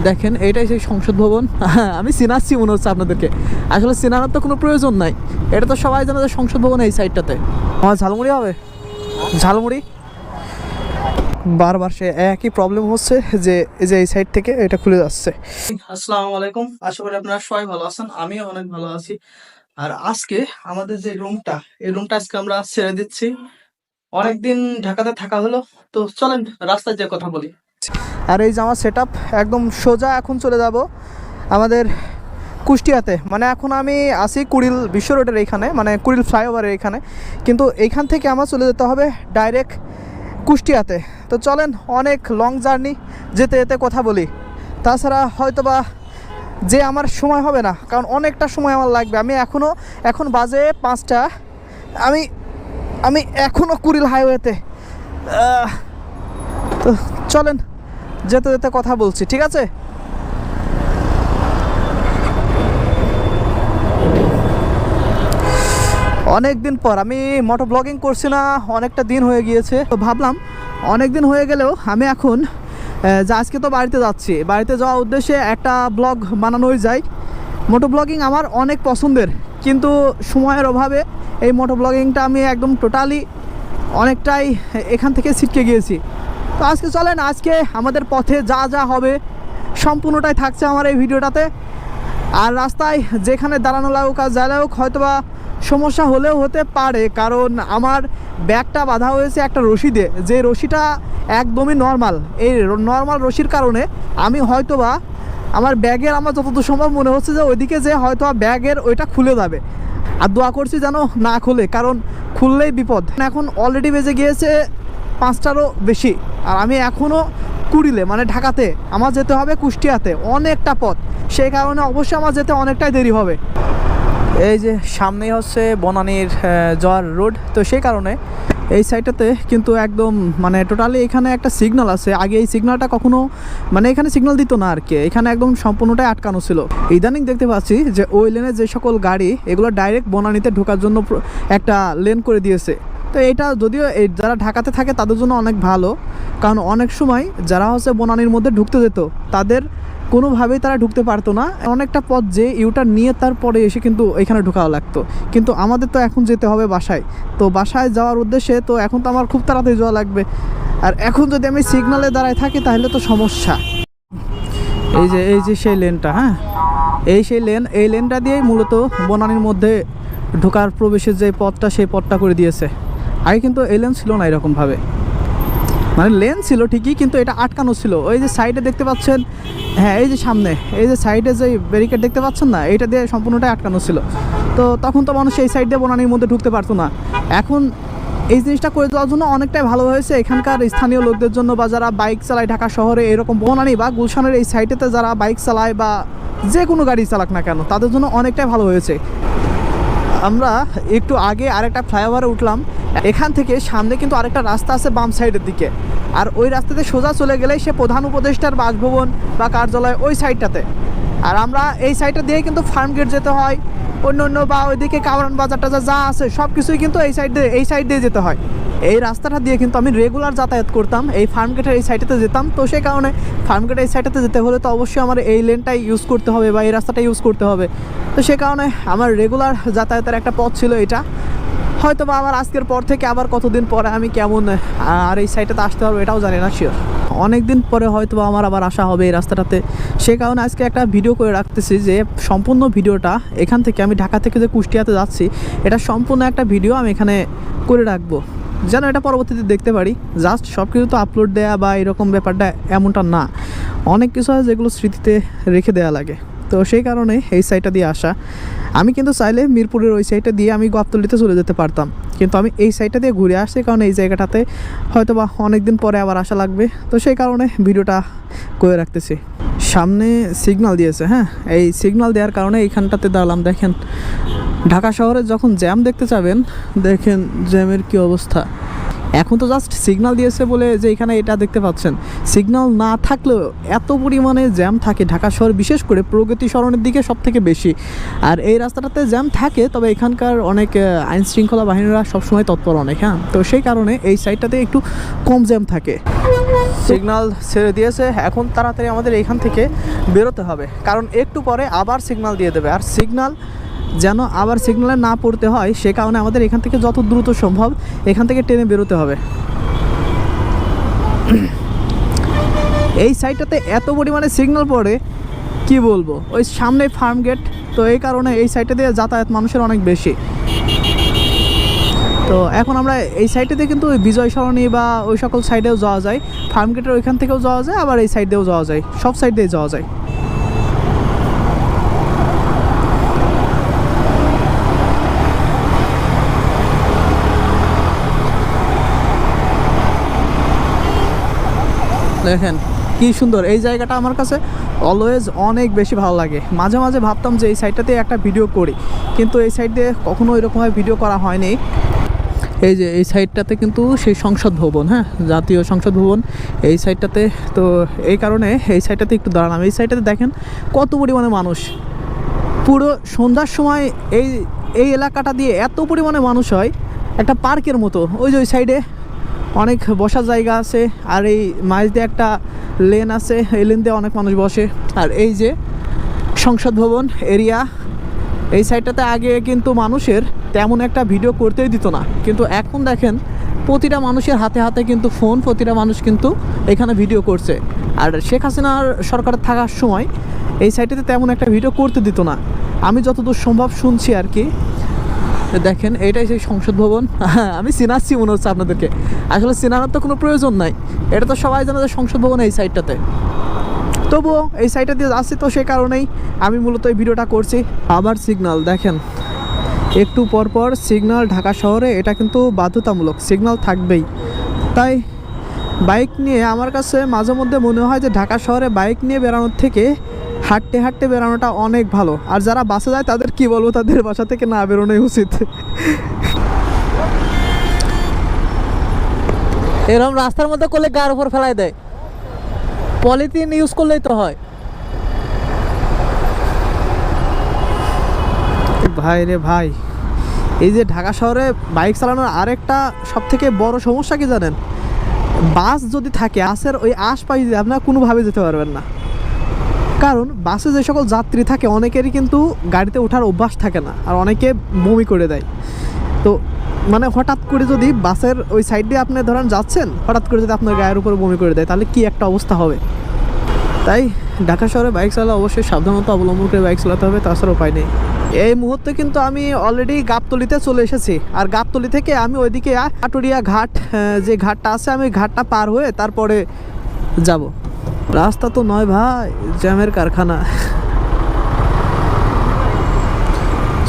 দেখেন এইটাই সেই সংসদ ভবন। আমি চিনাচ্ছি মনে হচ্ছে আপনাদেরকে, আসলে চেনানোর তো কোনো প্রয়োজন নাই, এটা তো সবাই জানে যে সংসদ ভবন এই সাইডটাতে। আমার ঝালমুড়ি হবে, ঝালমুড়ি। বারবার সে একই প্রবলেম হচ্ছে যে এই সাইড থেকে এটা খুলে যাচ্ছে। আসসালামু আলাইকুম, আশা করি আপনারা সবাই ভালো আছেন, আমিও অনেক ভালো আছি। আর আজকে আমাদের যে রুমটা, এই রুমটা আজকে আমরা ছেড়ে দিচ্ছি। অনেকদিন ঢাকাতে থাকা হলো, তো চলেন রাস্তায় যে কথা বলি। আর এই যে আমার সেট আপ একদম সোজা এখন চলে যাব আমাদের কুষ্টিয়াতে। মানে এখন আমি আছি কুড়িল বিশ্ব রোডের এইখানে, মানে কুড়িল ফ্লাইওভারের এইখানে, কিন্তু এইখান থেকে আমার চলে যেতে হবে ডাইরেক্ট কুষ্টিয়াতে। তো চলেন, অনেক লং জার্নি, যেতে যেতে কথা বলি। তাছাড়া হয়তোবা যে আমার সময় হবে না, কারণ অনেকটা সময় আমার লাগবে। আমি এখন বাজে 5টা, আমি এখনও কুড়িল হাইওয়েতে। তো চলেন, যেতে যেতে কথা বলছি, ঠিক আছে? অনেক দিন পর আমি মোটো ব্লগিং করছি না, অনেকটা দিন হয়ে গিয়েছে। তো ভাবলাম অনেক দিন হয়ে গেলেও আমি এখন আজকে তো বাড়িতে যাচ্ছি, বাড়িতে যাওয়ার উদ্দেশ্যে একটা ব্লগ বানানোই যায়। মোটো ব্লগিং আমার অনেক পছন্দের, কিন্তু সময়ের অভাবে এই মোটো ব্লগিংটা আমি একদম টোটালি অনেকটাই এখান থেকে ছিটকে গিয়েছি। তো আজকে চলেন, আজকে আমাদের পথে যা যা হবে সম্পূর্ণটাই থাকছে আমার এই ভিডিওটাতে। আর রাস্তায় যেখানে দাঁড়ানো লাগুক আর যা লাগুক, হয়তোবা সমস্যা হলেও হতে পারে, কারণ আমার ব্যাগটা বাঁধা হয়েছে একটা রশিদে, যে রশিটা একদমই নর্মাল। এই নর্মাল রশির কারণে আমি হয়তোবা আমার ব্যাগের, আমার যতদূর সম্ভব মনে হচ্ছে যে ওইদিকে যে হয়তো ব্যাগের ওইটা খুলে যাবে। আর দোয়া করছি যেন না খুলে, কারণ খুললেই বিপদ। এখন অলরেডি বেজে গিয়েছে 5টারও বেশি, আর আমি এখনও কুড়িলে, মানে ঢাকাতে আমার যেতে হবে কুষ্টিয়াতে, অনেকটা পথ। সেই কারণে অবশ্যই আমার যেতে অনেকটাই দেরি হবে। এই যে সামনেই হচ্ছে বনানীর জোয়ার রোড, তো সেই কারণে এই সাইডটাতে কিন্তু একদম মানে টোটালি এখানে একটা সিগন্যাল আছে। আগে এই সিগন্যালটা কখনো মানে এখানে সিগন্যাল দিত না আর কি, এখানে একদম সম্পূর্ণটাই আটকানো ছিল। ইদানিং দেখতে পাচ্ছি যে ওই লেনে যে সকল গাড়ি, এগুলো ডাইরেক্ট বনানীতে ঢোকার জন্য একটা লেন করে দিয়েছে। তো এটা যদিও এই যারা ঢাকাতে থাকে তাদের জন্য অনেক ভালো, কারণ অনেক সময় যারা হচ্ছে বনানীর মধ্যে ঢুকতে যেত তাদের কোনোভাবেই তারা ঢুকতে পারতো না। অনেকটা পথ যে ইউটার নিয়ে তারপরে এসে কিন্তু এখানে ঢোকাও লাগতো। কিন্তু আমাদের তো এখন যেতে হবে বাসায়, তো বাসায় যাওয়ার উদ্দেশ্যে তো এখন তো আমার খুব তাড়াতাড়ি যাওয়া লাগবে। আর এখন যদি আমি সিগনালে দাঁড়ায় থাকি তাহলে তো সমস্যা। এই যে সেই লেনটা, হ্যাঁ এই সেই লেন, এই লেনটা দিয়েই মূলত বনানীর মধ্যে ঢোকার প্রবেশের যে পথটা, সেই পথটা করে দিয়েছে। আগে কিন্তু এই লেন ছিল না এরকমভাবে, মানে লেন ছিল ঠিকই, কিন্তু এটা আটকানো ছিল। ওই যে সাইডে দেখতে পাচ্ছেন, হ্যাঁ এই যে সামনে এই যে সাইডে যে ব্যারিকেড দেখতে পাচ্ছেন না, এইটা দিয়ে সম্পূর্ণটাই আটকানো ছিল। তো তখন তো মানুষ এই সাইড দিয়ে বনানীর মধ্যে ঢুকতে পারতো না। এখন এই জিনিসটা করে দেওয়ার জন্য অনেকটাই ভালো হয়েছে এখানকার স্থানীয় লোকদের জন্য, বা যারা বাইক চালায় ঢাকা শহরে, এরকম বনানী বা গুলশানের এই সাইডেতে যারা বাইক চালায় বা যে কোনো গাড়ি চালাক না কেন, তাদের জন্য অনেকটাই ভালো হয়েছে। আমরা একটু আগে আরেকটা ফ্লাইওভারে উঠলাম, এখান থেকে সামনে কিন্তু আরেকটা রাস্তা আছে বাম সাইডের দিকে, আর ওই রাস্তাতে সোজা চলে গেলেই সে প্রধান উপদেষ্টার বাসভবন বা কার্যালয় ওই সাইডটাতে। আর আমরা এই সাইডটা দিয়ে কিন্তু ফার্ম গেট যেতে হয়, অন্য বা ওইদিকে কাওরান বাজারটা যা আছে সব কিছুই কিন্তু এই সাইড দিয়ে যেতে হয়। এই রাস্তাটা দিয়ে কিন্তু আমি রেগুলার যাতায়াত করতাম, এই ফার্ম গেটের এই সাইডটাতে যেতাম। তো সেই কারণে ফার্ম গেটের এই সাইডটাতে যেতে হলে তো অবশ্যই আমার এই লেনটাই ইউজ করতে হবে বা এই রাস্তাটা ইউজ করতে হবে। তো সে কারণে আমার রেগুলার যাতায়াতের একটা পথ ছিল এটা। হয়তো বা আমার আজকের পর থেকে আবার কতদিন পরে আমি কেমন আর এই সাইডটাতে আসতে পারবো এটাও জানি না শিওর। অনেক দিন পরে হয়তো বা আমার আবার আসা হবে এই রাস্তাটাতে। সে কারণে আজকে একটা ভিডিও করে রাখতেছি, যে সম্পূর্ণ ভিডিওটা এখান থেকে, আমি ঢাকা থেকে যে কুষ্টিয়াতে যাচ্ছি, এটা সম্পূর্ণ একটা ভিডিও আমি এখানে করে রাখবো, যেন এটা পরবর্তীতে দেখতে পারি। জাস্ট সব কিছু তো আপলোড দেওয়া বা এরকম ব্যাপারটা এমনটা না, অনেক কিছু হয় যেগুলো স্মৃতিতে রেখে দেওয়া লাগে। তো সেই কারণে এই সাইডটা দিয়ে আসা। আমি কিন্তু চাইলে মিরপুরের ওই সাইডটা দিয়ে আমি গাবতলীতে চলে যেতে পারতাম, কিন্তু আমি এই সাইডটা দিয়ে ঘুরে আসছি, কারণ এই জায়গাটাতে হয়তো বা অনেক দিন পরে আবার আসা লাগবে। তো সেই কারণে ভিডিওটা করে রাখতেছি। সামনে সিগন্যাল দিয়েছে, হ্যাঁ এই সিগন্যাল দেওয়ার কারণে এইখানটাতে দাঁড়ালাম। দেখেন ঢাকা শহরে যখন জ্যাম দেখতে যাবেন, দেখেন জ্যামের কি অবস্থা। এখন তো জাস্ট সিগন্যাল দিয়েছে বলে যে এখানে এটা দেখতে পাচ্ছেন, সিগন্যাল না থাকলেও এত পরিমাণে জ্যাম থাকে ঢাকা শহর, বিশেষ করে প্রগতি সরণের দিকে সব থেকে বেশি। আর এই রাস্তাটাতে জ্যাম থাকে, তবে এখানকার অনেক আইন শৃঙ্খলা বাহিনীরা সবসময় তৎপর অনেক, হ্যাঁ। তো সেই কারণে এই সাইডটাতে একটু কম জ্যাম থাকে। সিগন্যাল ছেড়ে দিয়েছে, এখন তাড়াতাড়ি আমাদের এখান থেকে বেরোতে হবে, কারণ একটু পরে আবার সিগন্যাল দিয়ে দেবে। আর সিগন্যাল যেন আবার সিগন্যালে না পড়তে হয় সে কারণে আমাদের এখান থেকে যত দ্রুত সম্ভব এখান থেকে ট্রেনে বেরোতে হবে। এই সাইডটাতে এত পরিমাণে সিগন্যাল পড়ে কি বলবো, ওই সামনে ফার্ম গেট, তো এই কারণে এই সাইডটা দিয়ে যাতায়াত মানুষের অনেক বেশি। তো এখন আমরা এই সাইডে দিয়ে কিন্তু ওই বিজয় সরণি বা ওই সকল সাইডেও যাওয়া যায়, ফার্ম গেটের ওইখান থেকেও যাওয়া যায়, আবার এই সাইড দিয়েও যাওয়া যায়, সব সাইড দিয়ে যাওয়া যায়। দেখেন কি সুন্দর এই জায়গাটা, আমার কাছে অলওয়েজ অনেক বেশি ভালো লাগে। মাঝে মাঝে ভাবতাম যে এই সাইডটাতে একটা ভিডিও করি, কিন্তু এই সাইড দিয়ে কখনো এরকমভাবে ভিডিও করা হয়নি। এই যে এই সাইডটাতে কিন্তু সেই সংসদ ভবন, হ্যাঁ, জাতীয় সংসদ ভবন এই সাইডটাতে। তো এই কারণে এই সাইডটাতে একটু দাঁড়ালাম। এই সাইডটাতে দেখেন কত পরিমাণে মানুষ, পুরো সন্ধ্যার সময় এই এই এলাকাটা দিয়ে এত পরিমাণে মানুষ হয়, একটা পার্কের মতো। ওই যে ওই সাইডে অনেক বসার জায়গা আছে, আর এই মাঝ দিয়ে একটা লেন আছে, এই লেন দিয়ে অনেক মানুষ বসে। আর এই যে সংসদ ভবন এরিয়া, এই সাইডটাতে আগে কিন্তু মানুষের তেমন একটা ভিডিও করতেই দিত না, কিন্তু এখন দেখেন প্রতিটা মানুষের হাতে হাতে কিন্তু ফোন, প্রতিটা মানুষ কিন্তু এখানে ভিডিও করছে। আর শেখ হাসিনার সরকার থাকার সময় এই সাইডটাতে তেমন একটা ভিডিও করতে দিত না, আমি যতদূর সম্ভব শুনছি আর কি। দেখেন এইটাই সেই সংসদ ভবন। আমি চিনাচ্ছি মনে হচ্ছে আপনাদেরকে, আসলে চেনানোর তো কোনো প্রয়োজন নাই, এটা তো সবাই জানে যে সংসদ ভবন এই সাইডটাতে। তবুও এই সাইডটা দিয়ে যাচ্ছি, তো সেই কারণেই আমি মূলত এই ভিডিওটা করছি। আবার সিগন্যাল দেখেন, একটু পর পর সিগন্যাল। ঢাকা শহরে এটা কিন্তু বাধ্যতামূলক, সিগন্যাল থাকবেই। তাই বাইক নিয়ে আমার কাছে মাঝে মধ্যে মনে হয় যে ঢাকা শহরে বাইক নিয়ে বেড়ানোর থেকে হাঁটতে হাঁটতে বেড়ানোটা অনেক ভালো। আর যারা বাসে যায় তাদের কি বলবো, তাদের বাসা থেকে না বেরোনোই উচিত। এরকম রাস্তার মধ্যে করলে গার উপর ফেলাই দেয়, পলিথিন ইউজ করলেই তো হয়। ভাই রে ভাই, এই যে ঢাকা শহরে বাইক চালানোর আরেকটা সবথেকে বড় সমস্যা কি জানেন, বাস যদি থাকে বাসের ওই আশপাশ দিয়ে আপনারা কোনোভাবে যেতে পারবেন না। কারণ বাসে যে সকল যাত্রী থাকে অনেকেরই কিন্তু গাড়িতে ওঠার অভ্যাস থাকে না, আর অনেকে বমি করে দেয়। তো মানে হঠাৎ করে যদি বাসের ওই সাইড দিয়ে আপনি ধরেন যাচ্ছেন, হঠাৎ করে যদি আপনার গায়ের উপরে বমি করে দেয় তাহলে কি একটা অবস্থা হবে। তাই ঢাকা শহরে বাইক চালালে অবশ্যই সাবধানতা অবলম্বন করে বাইক চালাতে হবে, তাছাড়া উপায় নেই। এই মুহূর্তে কিন্তু আমি অলরেডি গাবতলিতে চলে এসেছি, আর গাবতলি থেকে আমি ওইদিকে আটুরিয়া ঘাট, যে ঘাটটা আছে, আমি ঘাটটা পার হয়ে তারপরে যাব। রাস্তা তো নয় ভাই, জ্যামের কারখানা।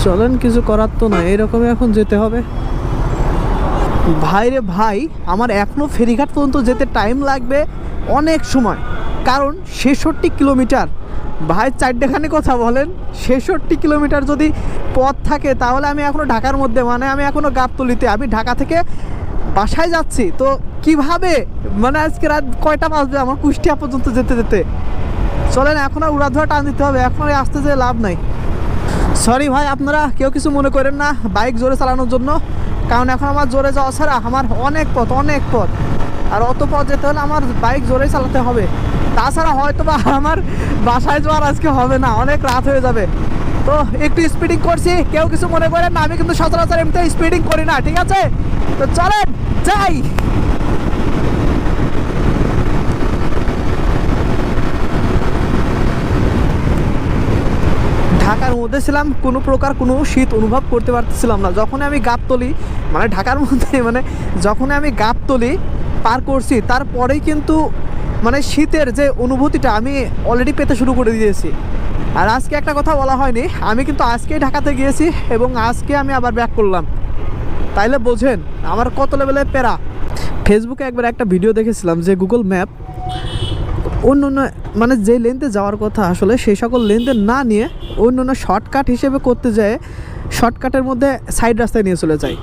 চলেন, কিছু করার তো নয়, এরকমই এখন যেতে হবে। ভাই রে ভাই, আমার এখনও ফেরিঘাট পর্যন্ত যেতে টাইম লাগবে অনেক সময়, কারণ 66 কিলোমিটার। ভাই চারটেখানি কথা বলেন, 66 কিলোমিটার যদি পথ থাকে তাহলে আমি এখনও ঢাকার মধ্যে, মানে আমি এখনও গাবতলিতে। আমি ঢাকা থেকে বাসায় যাচ্ছি, তো কিভাবে মানে আজকে রাত কয়টা বাজবে আমার কুষ্টিয়া পর্যন্ত যেতে যেতে। চলেন এখন আর উড়াধুরা টান দিতে হবে, এখন আর আসতে যেয়ে লাভ নাই। সরি ভাই, আপনারা কেউ কিছু মনে করেন না বাইক জোরে চালানোর জন্য, কারণ এখন আমার জোরে যাওয়া ছাড়া আমার অনেক পথ, আর অত পথ যেতে হলে আমার বাইক জোরেই চালাতে হবে। তাছাড়া হয়তো বা আমার বাসায় যাওয়ার আজকে হবে না, অনেক রাত হয়ে যাবে। তো একটু স্পিডিং করছি, কেউ কিছু মনে করেন না, আমি কিন্তু সচরাচর এমনিতে স্পিডিং করি না, ঠিক আছে? তো চলেন যাই। ঢাকার মধ্যে ছিলাম, কোনো প্রকার কোনো শীত অনুভব করতে পারতেছিলাম না। যখন আমি গাবতলি, মানে ঢাকার মধ্যে, মানে যখন আমি গাবতলি পার করছি তারপরেই কিন্তু মানে শীতের যে অনুভূতিটা আমি অলরেডি পেতে শুরু করে দিয়েছি। আর আজকে একটা কথা বলা হয়নি, আমি কিন্তু আজকেই ঢাকাতে গিয়েছি এবং আজকে আমি আবার ব্যাক করলাম। তাইলে বোঝেন আমার কত লেভেলে প্যারা। ফেসবুকে একবার একটা ভিডিও দেখেছিলাম যে গুগল ম্যাপ অন্য মানে যে লেনতে যাওয়ার কথা আসলে সেই সকল লেনতে না নিয়ে অন্য শর্টকাট হিসেবে করতে যায়, শর্টকাটের মধ্যে সাইড রাস্তায় নিয়ে চলে যায়।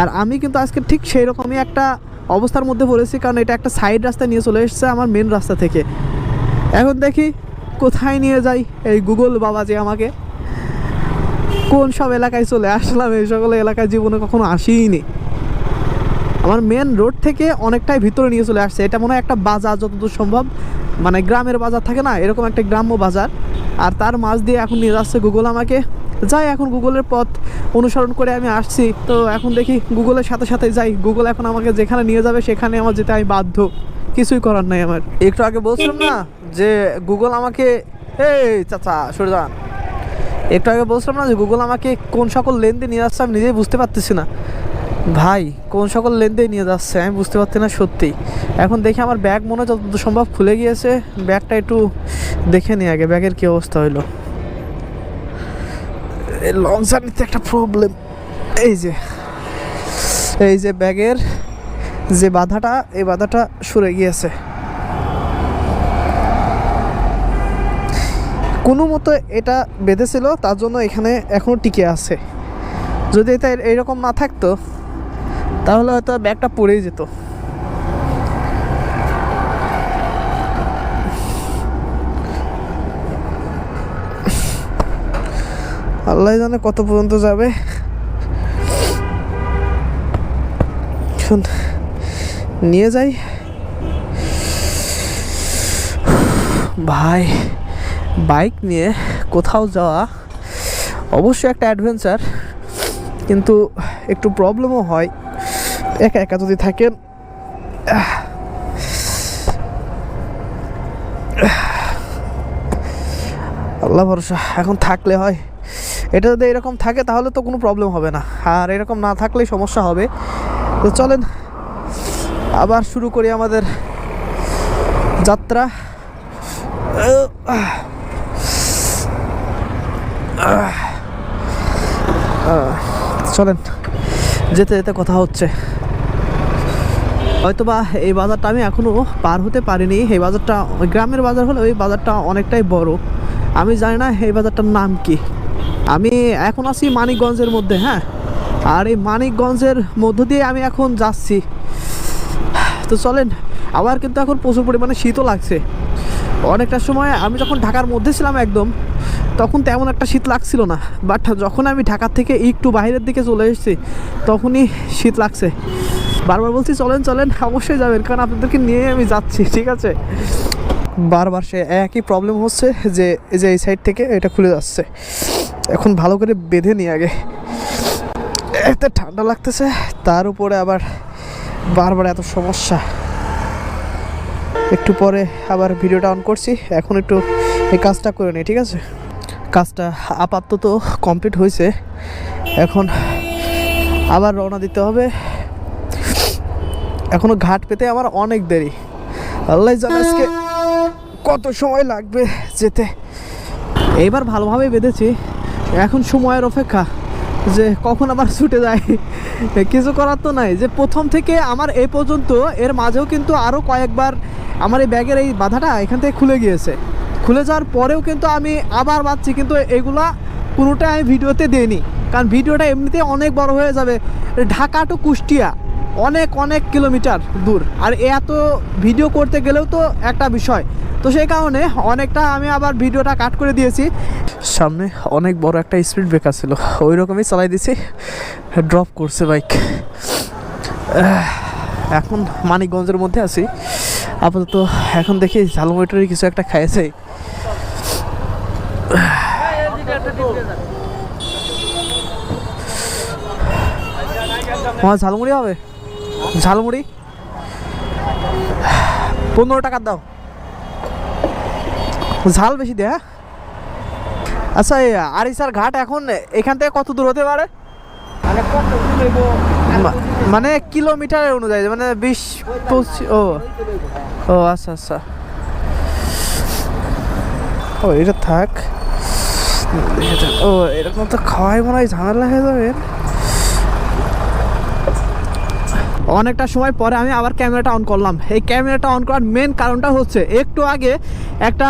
আর আমি কিন্তু আজকে ঠিক সেই রকমই একটা অবস্থার মধ্যে পড়েছি, কারণ এটা একটা সাইড রাস্তায় নিয়ে চলে এসেছে আমার মেন রাস্তা থেকে। এখন দেখি কোথায় নিয়ে যাই এই গুগল বাবা, যে আমাকে কোন সব এলাকায় চলে আসলাম। এই সকল এলাকায় জীবনে কখনো আসিনি। আমার মেন রোড থেকে অনেকটাই ভিতরে নিয়ে চলে আসছে। এটা মনে হয় একটা বাজার, যতদূর সম্ভব মানে গ্রামের বাজার থাকে না, এরকম একটা গ্রাম্য বাজার। আর তার মাঝ দিয়ে এখন নিয়ে যাচ্ছে গুগল আমাকে। যাই, এখন গুগলের পথ অনুসরণ করে আমি আসছি। তো এখন দেখি গুগলের সাথে সাথে যাই, গুগল এখন আমাকে যেখানে নিয়ে যাবে সেখানে আমার যেতে আমি বাধ্য, কিছুই করার নাই আমার। একটু আগে বলছিলাম না যে গুগল আমাকে, এই চাচা সরে যান, একটু আগে বলছিলাম না যে গুগল আমাকে কোন সকল লেন দিয়ে নিয়ে যাচ্ছে আমি নিজেই বুঝতে পারতেছি না ভাই, কোন সকল লেন দিয়ে নিয়ে যাচ্ছে আমি বুঝতে পারছি না সত্যি। এখন দেখি আমার ব্যাগ মনে হয় যতদূর সম্ভব খুলে গিয়েছে, ব্যাগটা একটু দেখে নিই আগে ব্যাগের কী অবস্থা হইলো। লং জার্নিতে একটা প্রবলেম, এই যে ব্যাগের যে বাধাটা, এই বাধাটা সরে গিয়েছে কোনো মতো, এটা বেঁধেছিল তার জন্য এখানে এখনও টিকে আছে। যদি এটা এইরকম না থাকতো তাহলে হয়তো ব্যাগটা পড়েই যেত। আল্লাহ জানে কত পর্যন্ত যাবে। নিয়ে যাই ভাই, বাইক নিয়ে কোথাও যাওয়া অবশ্যই একটা অ্যাডভেঞ্চার, কিন্তু একটু প্রবলেমও হয় একা একা যদি থাকেন। আল্লাহ ভরসা, এখন থাকলে হয়। এটা যদি এরকম থাকে তাহলে তো কোনো প্রবলেম হবে না, আর এরকম না থাকলেই সমস্যা হবে। তো চলেন আবার শুরু করি আমাদের যাত্রা। চলেন, যেতে যেতে কথা হচ্ছে। হয়তোবা এই বাজারটা আমি এখনও পার হতে পারিনি। এই বাজারটা গ্রামের বাজার হলে ওই বাজারটা অনেকটাই বড়। আমি জানি না এই বাজারটার নাম কি। আমি এখন আছি মানিকগঞ্জের মধ্যে, হ্যাঁ, আর এই মানিকগঞ্জের মধ্য দিয়ে আমি এখন যাচ্ছি। তো চলেন, আবার কিন্তু এখন প্রচুর পরিমাণে শীতও লাগছে। অনেকটা সময় আমি যখন ঢাকার মধ্যে ছিলাম একদম, তখন তেমন একটা শীত লাগছিল না, বাট যখন আমি ঢাকার থেকে একটু বাইরের দিকে চলে এসেছি তখনই শীত লাগছে। বারবার বলছি চলেন চলেন, অবশ্যই যাবেন, কারণ আপনাদেরকে নিয়ে আমি যাচ্ছি, ঠিক আছে। বারবার সে একই প্রবলেম হচ্ছে যে এই সাইড থেকে এটা খুলে যাচ্ছে। এখন ভালো করে বেঁধে নিই আগে, এত ঠান্ডা লাগতেছে, তার উপরে আবার বারবার এত সমস্যা। একটু পরে আবার ভিডিওটা অন করছি, এখন একটু এই কাজটা করে নিই, ঠিক আছে। কাজটা আপাতত কমপ্লিট হয়েছে, এখন আবার রওনা দিতে হবে। এখনও ঘাট পেতে আমার অনেক দেরি, আল্লাহ জানে আজকে কত সময় লাগবে যেতে। এইবার ভালোভাবে বেঁধেছি, এখন সময়ের অপেক্ষা যে কখন আবার ছুটে যায়। কিছু করার তো নাই, যে প্রথম থেকে আমার এই পর্যন্ত, এর মাঝেও কিন্তু আরও কয়েকবার আমার এই ব্যাগের এই বাধাটা এখান থেকে খুলে গিয়েছে। খুলে যাওয়ার পরেও কিন্তু আমি আবার বাঁধছি, কিন্তু এগুলা কোনোটাই আমি ভিডিওতে দিইনি, কারণ ভিডিওটা এমনিতে অনেক বড় হয়ে যাবে। ঢাকা টু কুষ্টিয়া অনেক অনেক কিলোমিটার দূর, আর এত ভিডিও করতে গেলেও তো একটা বিষয়, তো সেই কারণে অনেকটা আমি আবার ভিডিওটা কাট করে দিয়েছি। সামনে অনেক বড় একটা স্পিড ব্রেকার ছিল, ওই রকমই চালাই দিয়েছি, ড্রপ করছে বাইক। এখন মানিকগঞ্জের মধ্যে আছি আপাতত। এখন দেখি ঝালমুড়ি কিছু একটা খাইছে। ঝালমুড়ি হবে, ঝালমুড়ি 15 টাকা দাও, ঝাল বেশি দে। হ্যাঁ আচ্ছা, এই আরিসার ঘাট এখন এখান থেকে কত দূর হতে পারে? মানে কিলোমিটারের অনুযায়ী, মানে 20-25? ও আচ্ছা আচ্ছা, ও এটা থাক। ও এরকম তো খাওয়াই মনে হয় ঝামেলা হয়ে যাবে। অনেকটা সময় পরে আমি আবার ক্যামেরাটা অন করলাম। এই ক্যামেরাটা অন করার মেন কারণটা হচ্ছে, একটু আগে একটা